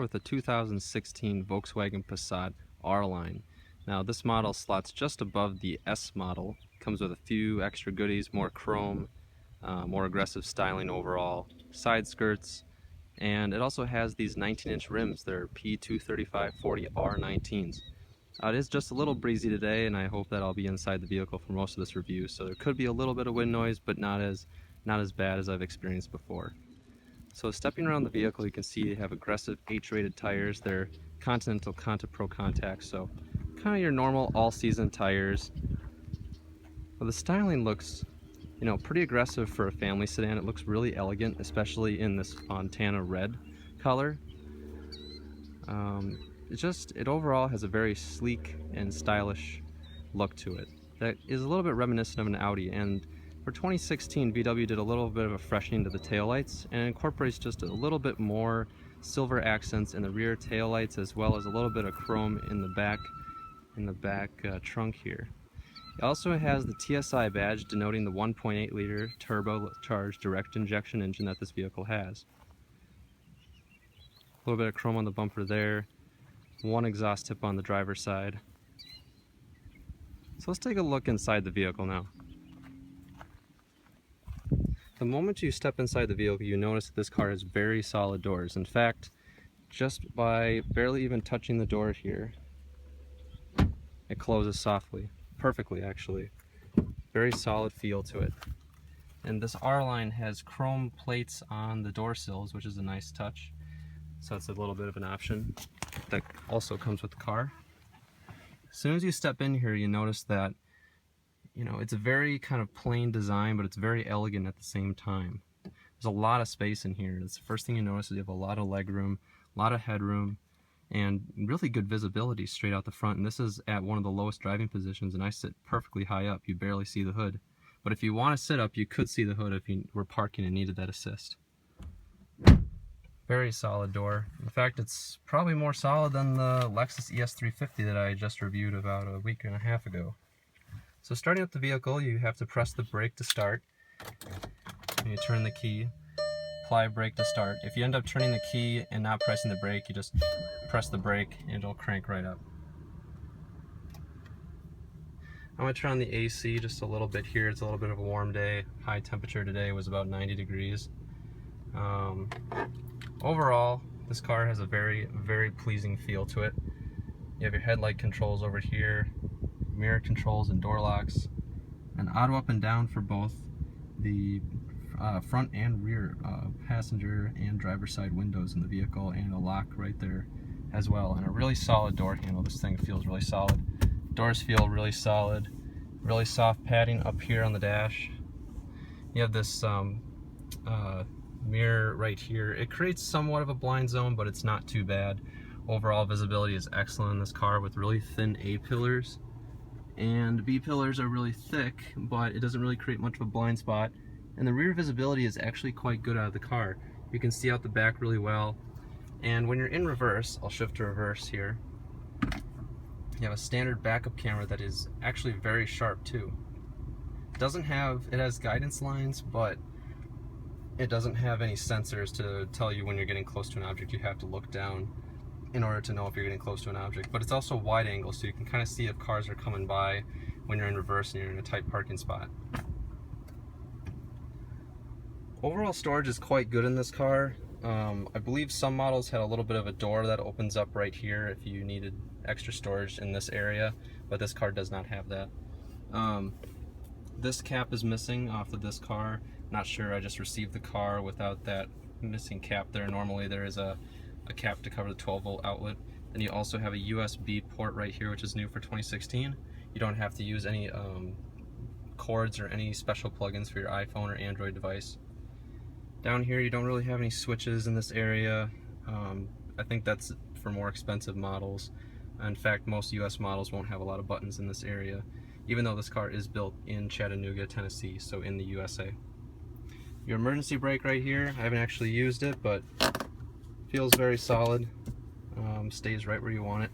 with the 2016 Volkswagen Passat R-Line. Now this model slots just above the S model, comes with a few extra goodies, more chrome, more aggressive styling overall, side skirts, and it also has these 19-inch rims. They're P235/40 R19s. It is just a little breezy today, and I hope that I'll be inside the vehicle for most of this review, so there could be a little bit of wind noise, but not as bad as I've experienced before. So stepping around the vehicle, you can see they have aggressive H-rated tires. They're Continental Conta Pro Contact, so kind of your normal all-season tires. But the styling looks, pretty aggressive for a family sedan. It looks really elegant, especially in this Fontana red color. It overall has a very sleek and stylish look to it that is a little bit reminiscent of an Audi. And for 2016, VW did a little bit of a freshening to the taillights and incorporates just a little bit more silver accents in the rear taillights, as well as a little bit of chrome in the back trunk here. It also has the TSI badge denoting the 1.8 liter turbocharged direct injection engine that this vehicle has. A little bit of chrome on the bumper there, one exhaust tip on the driver's side. So let's take a look inside the vehicle now. The moment you step inside the vehicle, you notice that this car has very solid doors. In fact, just by barely even touching the door here, it closes softly. Perfectly, actually. Very solid feel to it. And this R-Line has chrome plates on the door sills, which is a nice touch. So it's a little bit of an option that also comes with the car. As soon as you step in here, you notice that it's a very kind of plain design, but it's very elegant at the same time. There's a lot of space in here. That's the first thing you notice. Is you have a lot of leg room, a lot of headroom, and really good visibility straight out the front. And this is at one of the lowest driving positions, and I sit perfectly high up. You barely see the hood. But if you want to sit up, you could see the hood if you were parking and needed that assist. Very solid door. In fact, it's probably more solid than the Lexus ES350 that I just reviewed about a week and a half ago. So starting up the vehicle, you have to press the brake to start. And you turn the key, apply brake to start. If you end up turning the key and not pressing the brake, you just press the brake and it'll crank right up. I'm going to turn on the AC just a little bit here. It's a little bit of a warm day. High temperature today was about 90 degrees. Overall, this car has a very, very pleasing feel to it. You have your headlight controls over here, mirror controls and door locks, and auto up and down for both the front and rear passenger and driver's side windows in the vehicle, and a lock right there as well, and a really solid door handle. This thing feels really solid. Doors feel really solid, really soft padding up here on the dash. You have this mirror right here. It creates somewhat of a blind zone, but it's not too bad. Overall visibility is excellent in this car with really thin A pillars, and B pillars are really thick, but it doesn't really create much of a blind spot. And the rear visibility is actually quite good out of the car. You can see out the back really well. And when you're in reverse, I'll shift to reverse here, you have a standard backup camera that is actually very sharp too. It has guidance lines, but it doesn't have any sensors to tell you when you're getting close to an object. You have to look down in order to know if you're getting close to an object. But it's also wide angle, so you can kind of see if cars are coming by when you're in reverse and you're in a tight parking spot. Overall storage is quite good in this car. I believe some models had a little bit of a door that opens up right here if you needed extra storage in this area, but this car does not have that. This cap is missing off of this car. Not sure, I just received the car without that missing cap there. Normally there is a cap to cover the 12-volt outlet. And you also have a USB port right here, which is new for 2016. You don't have to use any cords or any special plugins for your iPhone or Android device. Down here you don't really have any switches in this area. I think that's for more expensive models. In fact, most US models won't have a lot of buttons in this area, even though this car is built in Chattanooga, Tennessee, so in the USA. Your emergency brake right here, I haven't actually used it, but feels very solid. Stays right where you want it.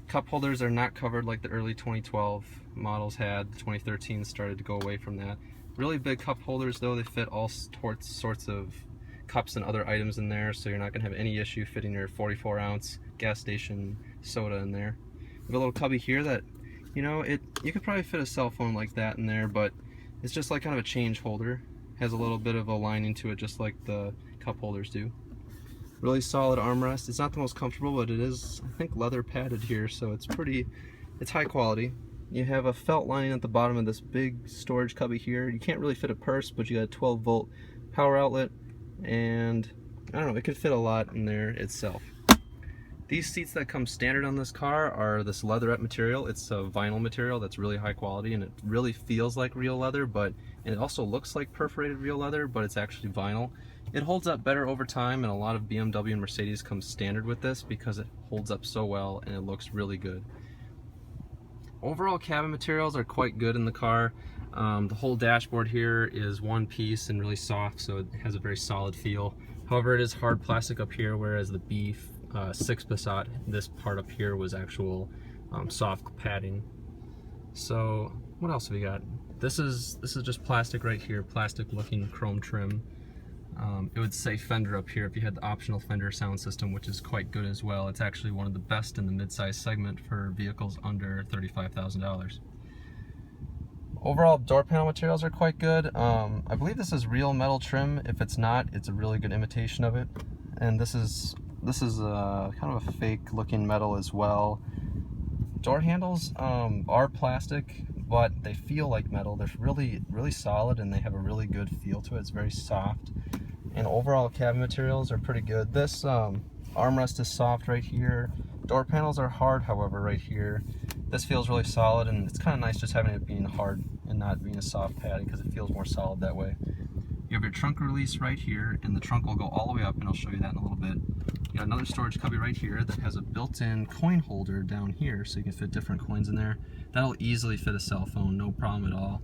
Cup holders are not covered like the early 2012 models had. The 2013 started to go away from that. Really big cup holders though, they fit all sorts of cups and other items in there, so you're not going to have any issue fitting your 44-ounce gas station soda in there. We have a little cubby here that, you know, you could probably fit a cell phone like that in there, but it's just like kind of a change holder. Has a little bit of a lining to it, just like the cup holders do. Really solid armrest. It's not the most comfortable, but it is, I think, leather padded here, so it's high quality. You have a felt lining at the bottom of this big storage cubby here. You can't really fit a purse, but you got a 12-volt power outlet, and I don't know, it could fit a lot in there itself. These seats that come standard on this car are this leatherette material. It's a vinyl material that's really high quality, and it really feels like real leather, but and it also looks like perforated real leather, but it's actually vinyl. It holds up better over time, and a lot of BMW and Mercedes come standard with this because it holds up so well and it looks really good. Overall cabin materials are quite good in the car. The whole dashboard here is one piece and really soft, so it has a very solid feel. However, it is hard plastic up here, whereas the B6 Passat, this part up here was actual soft padding. So what else have we got? This is just plastic right here, plastic looking chrome trim. It would say Fender up here if you had the optional Fender sound system, which is quite good as well. It's actually one of the best in the mid-size segment for vehicles under $35,000. Overall door panel materials are quite good. I believe this is real metal trim. If it's not, it's a really good imitation of it. And this is kind of a fake looking metal as well. Door handles are plastic, but they feel like metal. They're really solid, and they have a really good feel to it. It's very soft, and overall cabin materials are pretty good. This armrest is soft right here. Door panels are hard, however, right here. This feels really solid, and it's kind of nice just having it being hard and not being a soft padding, because it feels more solid that way. You have your trunk release right here, and the trunk will go all the way up, and I'll show you that in a little bit. You got another storage cubby right here that has a built-in coin holder down here, so you can fit different coins in there. That'll easily fit a cell phone, no problem at all.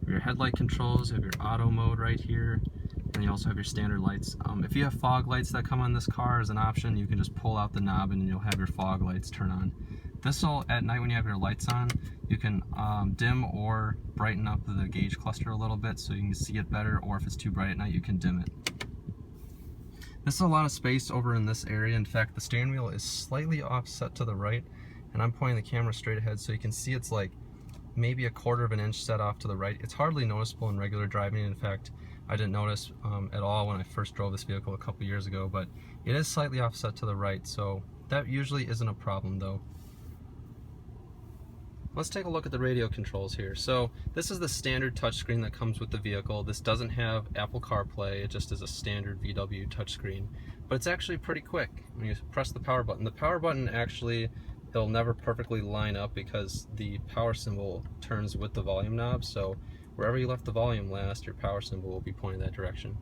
For your headlight controls, you have your auto mode right here, and you also have your standard lights. If you have fog lights that come on this car as an option, you can just pull out the knob and you'll have your fog lights turn on. This will, at night when you have your lights on, you can dim or brighten up the gauge cluster a little bit so you can see it better, or if it's too bright at night, you can dim it. This is a lot of space over in this area. In fact, the steering wheel is slightly offset to the right, and I'm pointing the camera straight ahead so you can see it's like maybe a 1/4 of an inch set off to the right. It's hardly noticeable in regular driving. In fact, I didn't notice at all when I first drove this vehicle a couple years ago, but it is slightly offset to the right, so that usually isn't a problem though. Let's take a look at the radio controls here. So this is the standard touchscreen that comes with the vehicle. This doesn't have Apple CarPlay, it just is a standard VW touchscreen. But it's actually pretty quick. When you press the power button actually, it'll never perfectly line up because the power symbol turns with the volume knob. So wherever you left the volume last, your power symbol will be pointing that direction.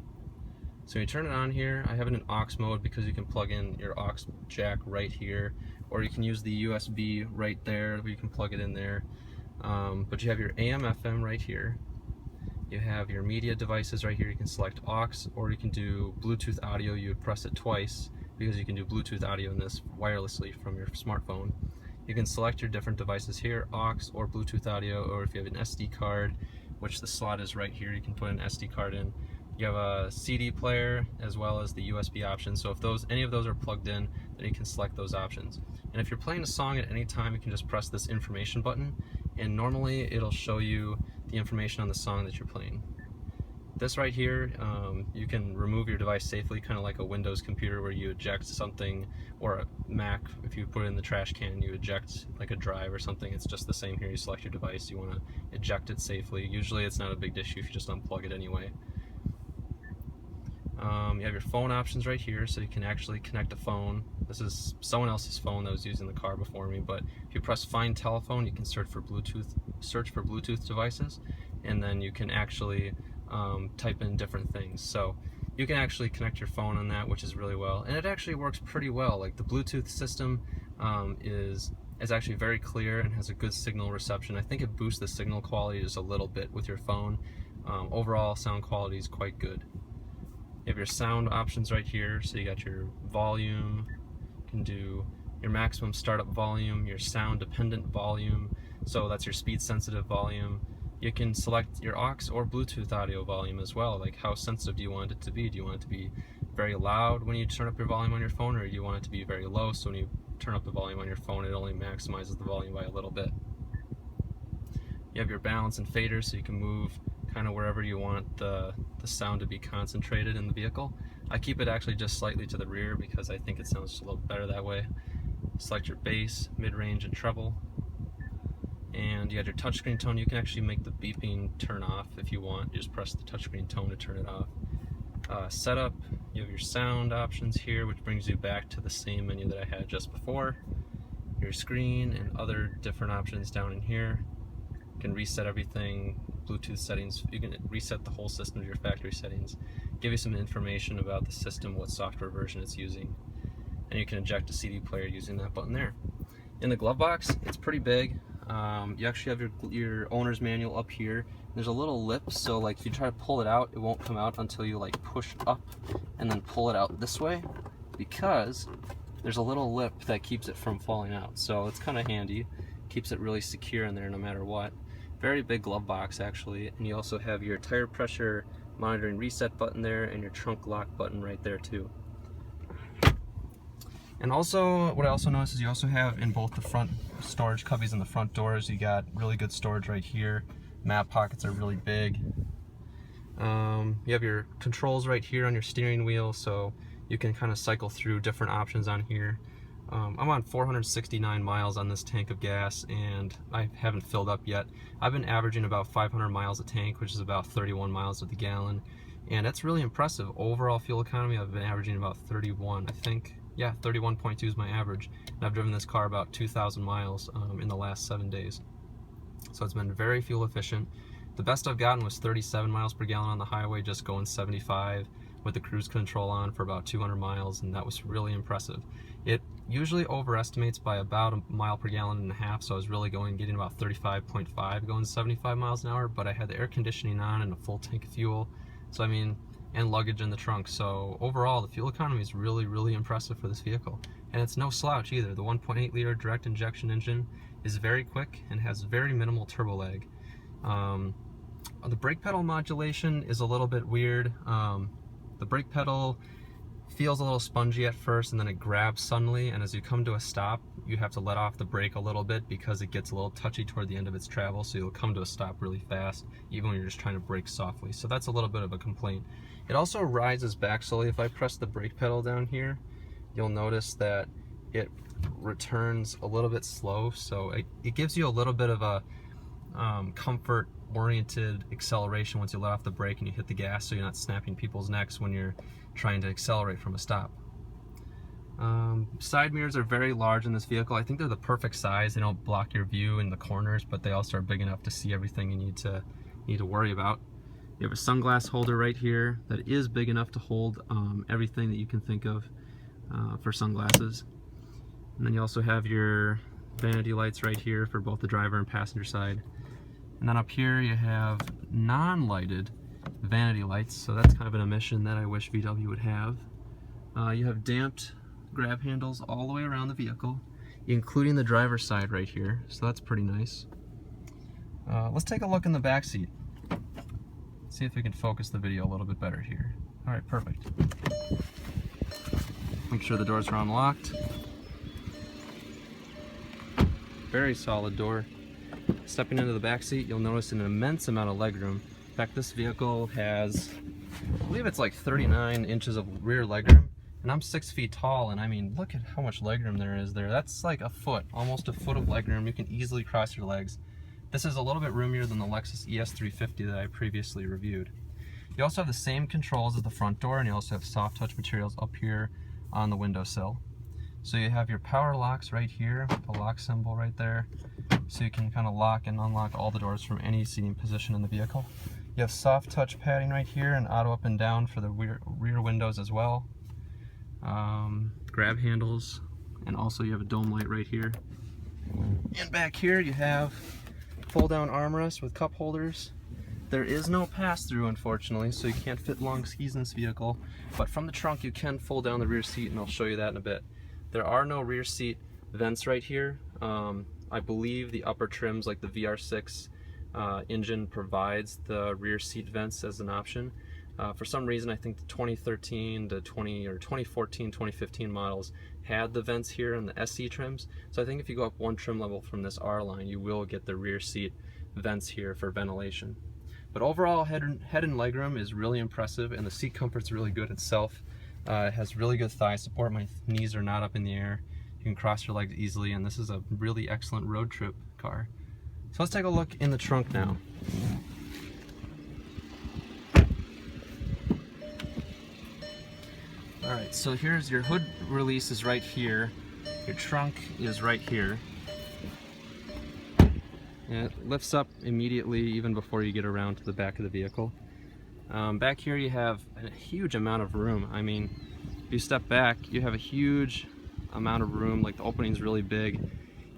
So when you turn it on here, I have it in aux mode because you can plug in your aux jack right here, or you can use the USB right there, you can plug it in there. But you have your AM FM right here. You have your media devices right here. You can select aux, or you can do Bluetooth audio. You would press it twice because you can do Bluetooth audio in this wirelessly from your smartphone. You can select your different devices here, aux or Bluetooth audio, or if you have an SD card, which the slot is right here, you can put an SD card in. You have a CD player as well as the USB option, so if any of those are plugged in, then you can select those options. And if you're playing a song at any time, you can just press this information button, and normally it'll show you the information on the song that you're playing. This right here, you can remove your device safely, kind of like a Windows computer where you eject something, or a Mac, if you put it in the trash can, you eject like a drive or something. It's just the same here. You select your device, you want to eject it safely. Usually it's not a big issue if you just unplug it anyway. You have your phone options right here, so you can actually connect a phone. This is someone else's phone that was using the car before me, but if you press Find Telephone, you can search for Bluetooth devices, and then you can actually type in different things. So you can actually connect your phone on that, which is really well, and it actually works pretty well. Like the Bluetooth system is actually very clear and has a good signal reception. I think it boosts the signal quality just a little bit with your phone. Overall sound quality is quite good. You have your sound options right here, so you got your volume, you can do your maximum startup volume, your sound dependent volume, so that's your speed sensitive volume, You can select your aux or Bluetooth audio volume as well, like how sensitive do you want it to be? Do you want it to be very loud when you turn up your volume on your phone, or do you want it to be very low so when you turn up the volume on your phone it only maximizes the volume by a little bit? You have your balance and fader, so you can move kind of wherever you want the sound to be concentrated in the vehicle. I keep it actually just slightly to the rear because I think it sounds just a little better that way. Select your bass, mid-range, and treble. And you got your touchscreen tone. You can actually make the beeping turn off if you want. You just press the touchscreen tone to turn it off. Setup, you have your sound options here, which brings you back to the same menu that I had just before. Your screen and other different options down in here. You can reset everything, Bluetooth settings. You can reset the whole system to your factory settings. Give you some information about the system, what software version it's using. And you can eject a CD player using that button there. In the glove box, it's pretty big. You actually have your owner's manual up here. There's a little lip, so like if you try to pull it out, it won't come out until you like push up and then pull it out this way, because there's a little lip that keeps it from falling out. So it's kind of handy, keeps it really secure in there no matter what. Very big glove box actually, and you also have your tire pressure monitoring reset button there and your trunk lock button right there too. And also, what I also noticed is you also have in both the front storage cubbies and the front doors, you got really good storage right here. Map pockets are really big. You have your controls right here on your steering wheel, so you can kind of cycle through different options on here. I'm on 469 miles on this tank of gas, and I haven't filled up yet. I've been averaging about 500 miles a tank, which is about 31 miles to the gallon, and that's really impressive. Overall fuel economy, I've been averaging about 31, I think. Yeah, 31.2 is my average, and I've driven this car about 2,000 miles in the last 7 days. So it's been very fuel efficient. The best I've gotten was 37 miles per gallon on the highway, just going 75 with the cruise control on for about 200 miles, and that was really impressive. It usually overestimates by about a mile per gallon and a half, so I was really getting about 35.5 going 75 miles an hour, but I had the air conditioning on and a full tank of fuel, so I mean, and luggage in the trunk. So overall, the fuel economy is really, really impressive for this vehicle. And it's no slouch either. The 1.8 liter direct injection engine is very quick and has very minimal turbo lag. The brake pedal modulation is a little bit weird. The brake pedal feels a little spongy at first, and then it grabs suddenly, and as you come to a stop, you have to let off the brake a little bit because it gets a little touchy toward the end of its travel, so you'll come to a stop really fast, even when you're just trying to brake softly. So that's a little bit of a complaint. It also rises back slowly. If I press the brake pedal down here, you'll notice that it returns a little bit slow, so it gives you a little bit of a comfort-oriented acceleration once you let off the brake and you hit the gas, so you're not snapping people's necks when you're trying to accelerate from a stop. Side mirrors are very large in this vehicle. I think they're the perfect size. They don't block your view in the corners, but they also are big enough to see everything you need to worry about. You have a sunglass holder right here that is big enough to hold everything that you can think of for sunglasses. And then you also have your vanity lights right here for both the driver and passenger side. And then up here you have non-lighted vanity lights, so that's kind of an omission that I wish VW would have. You have damped grab handles all the way around the vehicle, including the driver's side right here, so that's pretty nice. Let's take a look in the back seat. See if we can focus the video a little bit better here. Alright, perfect. Make sure the doors are unlocked. Very solid door. Stepping into the back seat, you'll notice an immense amount of legroom. In fact, this vehicle has, I believe it's like 39 inches of rear legroom, and I'm 6 feet tall, and I mean, look at how much legroom there is there. That's like a foot, almost a foot of legroom. You can easily cross your legs. This is a little bit roomier than the Lexus ES350 that I previously reviewed. You also have the same controls as the front door, and you also have soft touch materials up here on the windowsill. So you have your power locks right here, the lock symbol right there, so you can kind of lock and unlock all the doors from any seating position in the vehicle. You have soft touch padding right here and auto up and down for the rear windows as well. Grab handles, and also you have a dome light right here. And back here you have pull down armrest with cup holders. There is no pass-through, unfortunately, so you can't fit long skis in this vehicle, but from the trunk you can fold down the rear seat, and I'll show you that in a bit. There are no rear seat vents right here. I believe the upper trims like the VR6 engine provides the rear seat vents as an option. For some reason, I think the 2013 to 2014, 2015 models had the vents here in the SE trims. So I think if you go up one trim level from this R-Line, you will get the rear seat vents here for ventilation. But overall, head and legroom is really impressive, and the seat comfort's really good itself. It has really good thigh support. My knees are not up in the air. You can cross your legs easily, and this is a really excellent road trip car. So let's take a look in the trunk now. Alright, so here's your hood release is right here. Your trunk is right here. And it lifts up immediately even before you get around to the back of the vehicle. Back here you have a huge amount of room. I mean, if you step back, you have a huge amount of room. Like, the opening's really big.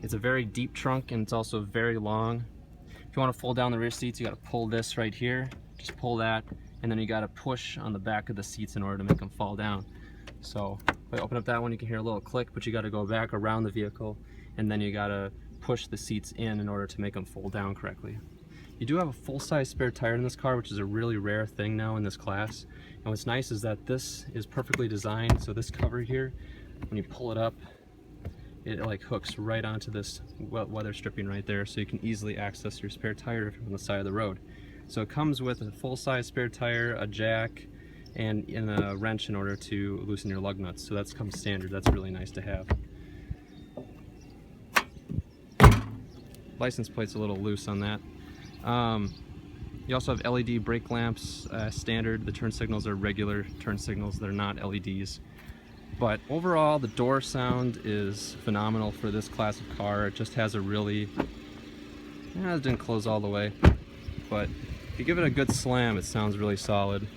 It's a very deep trunk, and it's also very long. If you want to fold down the rear seats, you got to pull this right here. Just pull that, and then you got to push on the back of the seats in order to make them fall down. So if I open up that one, you can hear a little click, but you got to go back around the vehicle, and then you got to push the seats in order to make them fold down correctly. You do have a full-size spare tire in this car, which is a really rare thing now in this class. And what's nice is that this is perfectly designed, so this cover here, when you pull it up, it like hooks right onto this weather stripping right there, so you can easily access your spare tire if you're on the side of the road. So it comes with a full-size spare tire, a jack, and a wrench in order to loosen your lug nuts. So that's comes standard. That's really nice to have. License plate's a little loose on that. You also have LED brake lamps, standard. The turn signals are regular turn signals, they're not LEDs. But overall, the door sound is phenomenal for this class of car. It just has a really, it didn't close all the way, but if you give it a good slam, it sounds really solid.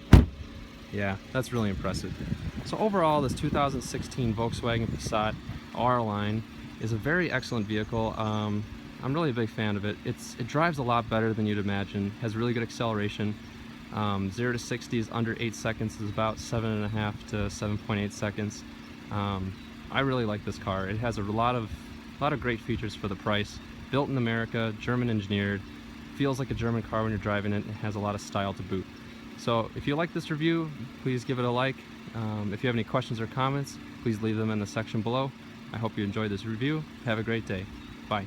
Yeah, that's really impressive. So overall, this 2016 Volkswagen Passat R-Line is a very excellent vehicle. I'm really a big fan of it. It drives a lot better than you'd imagine. Has really good acceleration. 0 to 60 is under 8 seconds. Is about 7.5 to 7.8 seconds. I really like this car. It has a lot of great features for the price. Built in America, German engineered. Feels like a German car when you're driving it. It has a lot of style to boot. So if you like this review, please give it a like. If you have any questions or comments, please leave them in the section below. I hope you enjoyed this review. Have a great day. Bye.